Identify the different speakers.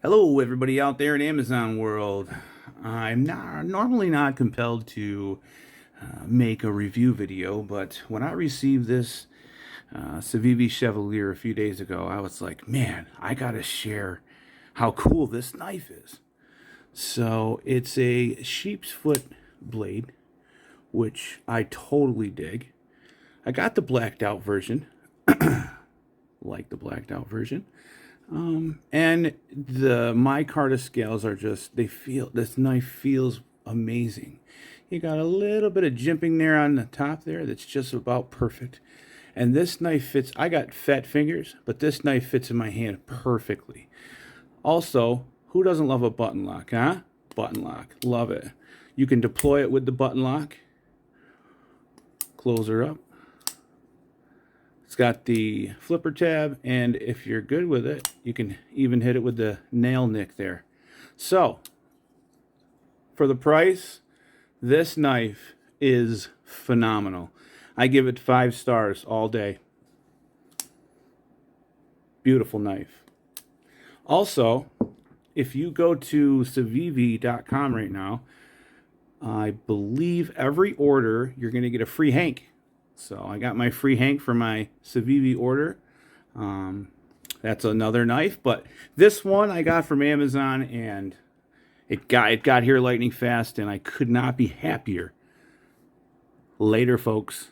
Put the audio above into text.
Speaker 1: Hello, everybody out there in Amazon world. I'm normally not compelled to make a review video, but when I received this CIVIVI Chevalier a few days ago, I was like, man, I gotta share how cool this knife is. So it's a sheep's foot blade, which I totally dig. I got the blacked out version, like the blacked out version. And the micarta scales are just, this knife feels amazing. You got a little bit of jimping there on the top there that's just about perfect. And this knife fits, I got fat fingers, but this knife fits in my hand perfectly. Also, who doesn't love a button lock, huh? Button lock, love it. You can deploy it with the button lock. Close her up. It's got the flipper tab, and if you're good with it, you can even hit it with the nail nick there. So, for the price, this knife is phenomenal. I give it 5 stars all day. Beautiful knife. Also, if you go to civivi.com right now, I believe every order you're going to get a free hank. So I got my free hank for my CIVIVI order. That's another knife, but this one I got from Amazon, and it got here lightning fast, and I could not be happier. Later, folks.